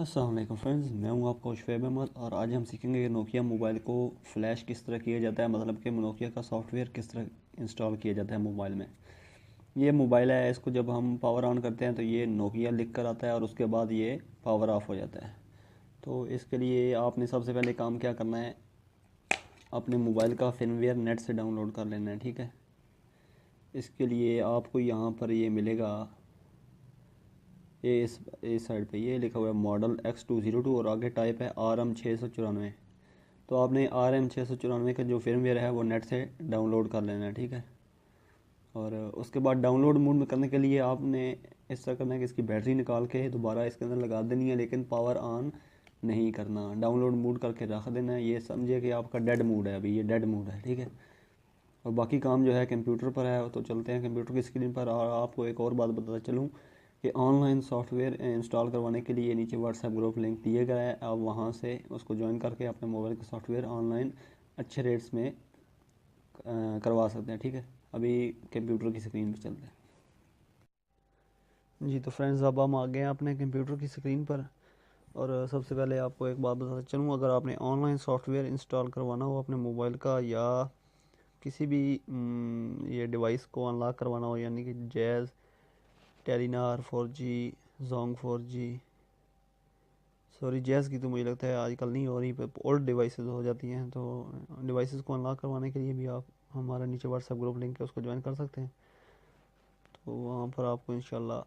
अस्सलाम वालेकुम फ्रेंड्स, मैं हूं आपका शुएब अहमद और आज हम सीखेंगे कि नोकिया मोबाइल को फ़्लैश किस तरह किया जाता है। मतलब कि नोकिया का सॉफ्टवेयर किस तरह इंस्टॉल किया जाता है मोबाइल में। ये मोबाइल है, इसको जब हम पावर ऑन करते हैं तो ये नोकिया लिख कर आता है और उसके बाद ये पावर ऑफ हो जाता है। तो इसके लिए आपने सबसे पहले काम क्या करना है, अपने मोबाइल का फिर्मवेयर नेट से डाउनलोड कर लेना है। ठीक है, इसके लिए आपको यहाँ पर ये मिलेगा, ये इस साइड पे ये लिखा हुआ है मॉडल X202 और आगे टाइप है RM694। तो आपने RM694 का जो फिर्मवेयर है वो नेट से डाउनलोड कर लेना है। ठीक है, और उसके बाद डाउनलोड मोड में करने के लिए आपने इस तरह करना है कि इसकी बैटरी निकाल के दोबारा इसके अंदर लगा देनी है, लेकिन पावर ऑन नहीं करना, डाउनलोड मोड करके रख देना है। ये समझिए कि आपका डेड मोड है, अभी ये डेड मोड है। ठीक है, और बाकी काम जो है कंप्यूटर पर है। तो चलते हैं कंप्यूटर की स्क्रीन पर। और आपको एक और बात बताता चलूँ कि ऑनलाइन सॉफ्टवेयर इंस्टॉल करवाने के लिए नीचे व्हाट्सएप ग्रुप लिंक दिए गया है, आप वहाँ से उसको ज्वाइन करके अपने मोबाइल का सॉफ्टवेयर ऑनलाइन अच्छे रेट्स में करवा सकते हैं। ठीक है, अभी कंप्यूटर की स्क्रीन पर चलते हैं। जी तो फ्रेंड्स, अब हम आ गए हैं अपने कंप्यूटर की स्क्रीन पर। और सबसे पहले आपको एक बात बताता चलूँ, अगर आपने ऑनलाइन सॉफ्टवेयर इंस्टॉल करवाना हो अपने मोबाइल का या किसी भी ये डिवाइस को अनलॉक करवाना हो, यानी कि jazz, Telenor 4G, Jong 4G, sorry jazz की तो मुझे लगता है आजकल नहीं हो रही, पर ओल्ड डिवाइसेस हो जाती हैं। तो डिवाइसेस को अनलॉक करवाने के लिए भी आप हमारा नीचे व्हाट्सएप ग्रुप लिंक है, उसको ज्वाइन कर सकते हैं। तो वहाँ पर आपको इंशाल्लाह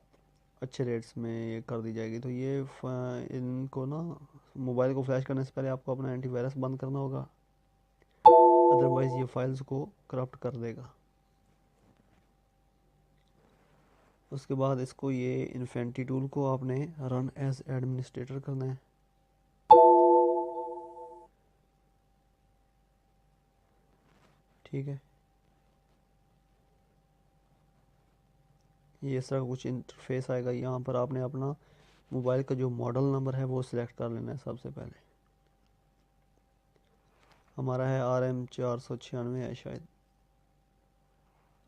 अच्छे रेट्स में ये कर दी जाएगी। तो ये इनको ना, मोबाइल को फ्लैश करने से पहले आपको अपना एंटीवायरस बंद करना होगा, अदरवाइज़ ये फाइल्स को करप्ट कर देगा। उसके बाद इसको ये इन्फेंटी टूल को आपने रन एज एडमिनिस्ट्रेटर करना है। ठीक है, ये इस तरह कुछ इंटरफेस आएगा। यहाँ पर आपने अपना मोबाइल का जो मॉडल नंबर है वो सिलेक्ट कर लेना है। सबसे पहले हमारा है RM496 है शायद,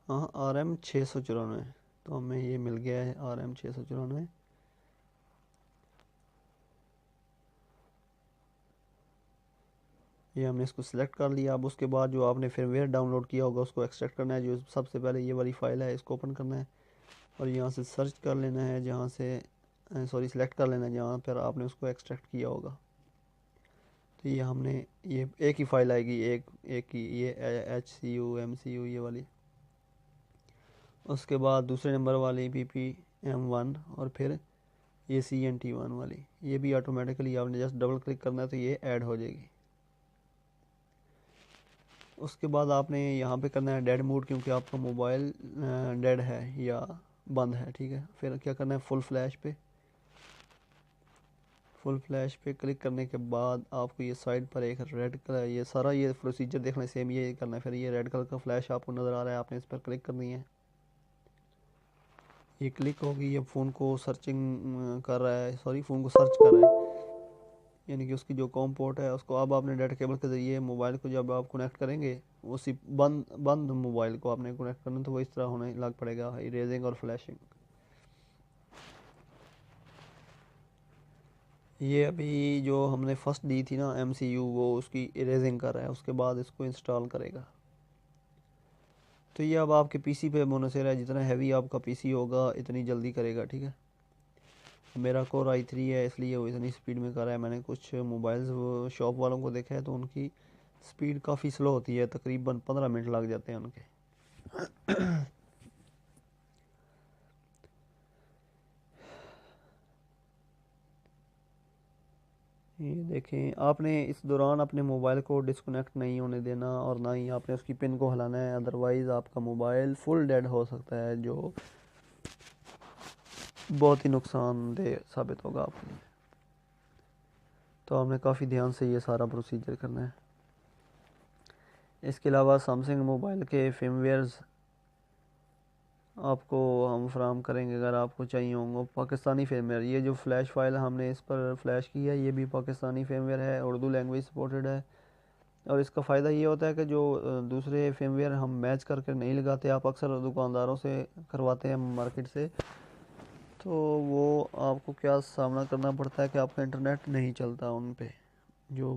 हाँ RM694। तो हमें ये मिल गया है RM694। ये हमने इसको सिलेक्ट कर लिया। अब उसके बाद जो आपने फिरवेयर डाउनलोड किया होगा उसको एक्सट्रैक्ट करना है। जो सबसे पहले ये वाली फाइल है इसको ओपन करना है और यहाँ से सर्च कर लेना है, जहाँ से सॉरी सिलेक्ट कर लेना है जहाँ पर आपने उसको एक्सट्रैक्ट किया होगा। तो ये हमने, ये एक ही फाइल आएगी, एक ही, ये HCU MCU ये वाली। उसके बाद दूसरे नंबर वाली PPM1 और फिर ये CNT1 वाली, ये भी ऑटोमेटिकली आपने जस्ट डबल क्लिक करना है तो ये ऐड हो जाएगी। उसके बाद आपने यहाँ पे करना है डेड मोड, क्योंकि आपका मोबाइल डेड है या बंद है। ठीक है, फिर क्या करना है, फुल फ्लैश पे क्लिक करने के बाद आपको ये साइड पर एक रेड कलर, ये सारा ये प्रोसीजर देखना है, सेम ये करना है। फिर ये रेड कलर का फ्लैश आपको नज़र आ रहा है, आपने इस पर क्लिक करनी है। ये क्लिक होगी, ये फ़ोन को सर्चिंग कर रहा है, सॉरी फ़ोन को सर्च कर रहा है, यानी कि उसकी जो कॉम पोर्ट है उसको अब आपने डाटा केबल के ज़रिए मोबाइल को जब आप कनेक्ट करेंगे, उसी बंद बंद मोबाइल को आपने कनेक्ट करना, तो वो इस तरह होने लग पड़ेगा, इरेजिंग और फ्लैशिंग। ये अभी जो हमने फर्स्ट दी थी ना MCU, वो उसकी इरेजिंग कर रहा है, उसके बाद इसको इंस्टॉल करेगा। तो ये अब आपके PC पे मुनहसर है, जितना हैवी आपका PC होगा इतनी जल्दी करेगा। ठीक है, मेरा Core i3 है इसलिए वो इतनी स्पीड में कर रहा है। मैंने कुछ मोबाइल्स शॉप वालों को देखा है तो उनकी स्पीड काफ़ी स्लो होती है, तकरीबन 15 मिनट लग जाते हैं उनके। ये देखें, आपने इस दौरान अपने मोबाइल को डिस्कनेक्ट नहीं होने देना और ना ही आपने उसकी पिन को हिलाना है, अदरवाइज़ आपका मोबाइल फुल डेड हो सकता है, जो बहुत ही नुकसानदेह साबित होगा आपके लिए। तो आपने काफ़ी ध्यान से ये सारा प्रोसीजर करना है। इसके अलावा सैमसंग मोबाइल के फर्मवेयर्स आपको हम फराहम करेंगे अगर आपको चाहिए होंगे। पाकिस्तानी फर्मवेयर, ये जो फ्लैश फाइल हमने इस पर फ्लैश की है ये भी पाकिस्तानी फर्मवेयर है, उर्दू लैंग्वेज सपोर्टेड है। और इसका फ़ायदा ये होता है कि जो दूसरे फर्मवेयर हम मैच करके नहीं लगाते, आप अक्सर दुकानदारों से करवाते हैं मार्केट से, तो वो आपको क्या सामना करना पड़ता है कि आपका इंटरनेट नहीं चलता उन पे, जो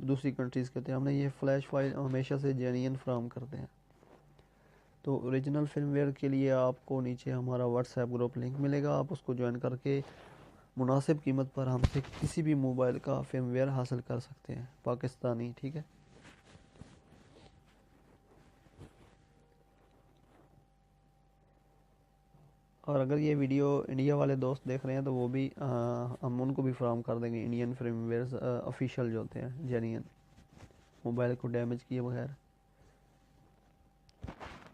दूसरी कंट्रीज़ कहते हैं। हमने ये फ़्लैश फाइल हमेशा से जेन्युइन फ्राहम करते हैं। तो ओरिजिनल फिल्मवेयर के लिए आपको नीचे हमारा व्हाट्सएप ग्रुप लिंक मिलेगा, आप उसको ज्वाइन करके मुनासिब कीमत पर हमसे किसी भी मोबाइल का फिल्मवेयर हासिल कर सकते हैं, पाकिस्तानी, ठीक है। और अगर ये वीडियो इंडिया वाले दोस्त देख रहे हैं तो वो भी हम उनको भी फराहम कर देंगे इंडियन फिल्मवेयर ऑफिशियल जो होते हैं जेन्युइन, मोबाइल को डैमेज किए बगैर।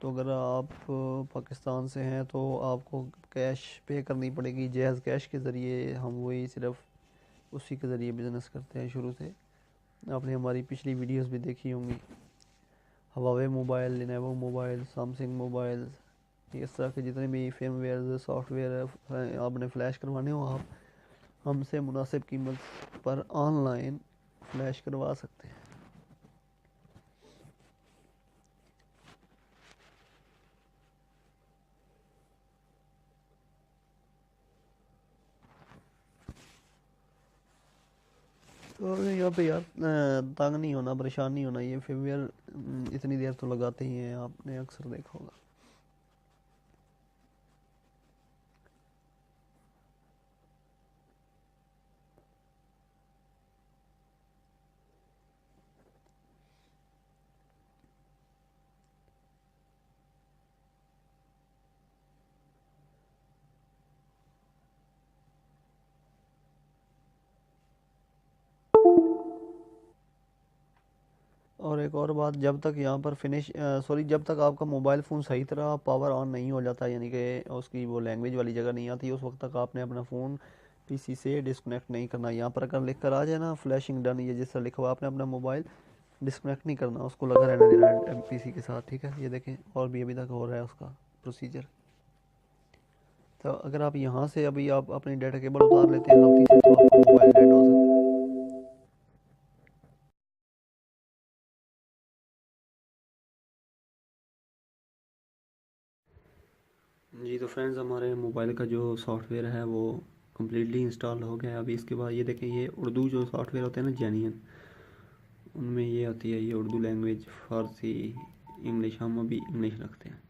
तो अगर आप पाकिस्तान से हैं तो आपको कैश पे करनी पड़ेगी, जैज़ कैश के ज़रिए। हम वही सिर्फ उसी के ज़रिए बिज़नेस करते हैं शुरू से। आपने हमारी पिछली वीडियोस भी देखी होंगी, Huawei mobile, Lenovo mobile, Samsung mobile, इस तरह के जितने भी फिल्मवेयर सॉफ्टवेयर आपने फ़्लैश करवाने हो, आप हमसे मुनासिब कीमत पर ऑनलाइन फ़्लैश करवा सकते हैं। तो यहाँ पे यार तंग नहीं होना, परेशान नहीं होना। ये फिल्मवेयर इतनी देर तो लगाते ही हैं, आपने अक्सर देखा होगा। और एक और बात, जब तक यहाँ पर जब तक आपका मोबाइल फ़ोन सही तरह पावर ऑन नहीं हो जाता, यानी कि उसकी वो लैंग्वेज वाली जगह नहीं आती, उस वक्त तक आपने अपना फ़ोन पीसी से डिस्कनेक्ट नहीं करना। यहाँ पर अगर लिख कर आ जाए ना फ्लैशिंग डन, ये जैसा लिखा हुआ, आपने अपना मोबाइल डिस्कनेक्ट नहीं करना, उसको लगा रहना देना है पीसी के साथ, ठीक है। ये देखें, और भी अभी तक हो रहा है उसका प्रोसीजर। तो अगर आप यहाँ से अभी आप अपनी डाटा केबल उतार लेते हैं गलती से, तो आपका मोबाइल डेड हो सकता है। जी तो फ्रेंड्स, हमारे मोबाइल का जो सॉफ्टवेयर है वो कम्प्लीटली इंस्टॉल हो गया है। अभी इसके बाद ये देखें, ये उर्दू जो सॉफ्टवेयर होते हैं ना जेन्युइन, उनमें ये आती है, ये उर्दू लैंग्वेज, फ़ारसी, इंग्लिश। हम अभी इंग्लिश रखते हैं।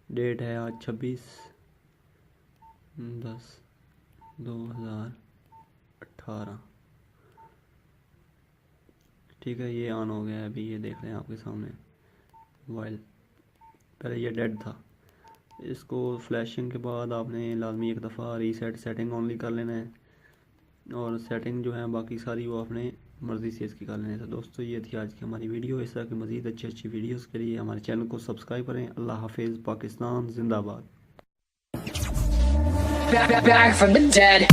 डेट है आज 26/10/2018, ठीक है। ये ऑन हो गया है अभी, ये देख रहे हैं आपके सामने मोबाइल। पहले ये डेड था। इसको फ्लैशिंग के बाद आपने लाजमी एक दफ़ा रीसेट सेटिंग ओनली कर लेना है, और सेटिंग जो है बाकी सारी वो आपने मर्ज़ी से इसकी कर लेना है। तो दोस्तों, ये थी आज की हमारी वीडियो। इस तरह की मज़ीद अच्छी अच्छी वीडियोज़ के लिए हमारे चैनल को सब्सक्राइब करें। अल्लाह हाफिज़। पाकिस्तान जिंदाबाद। Back from the dead.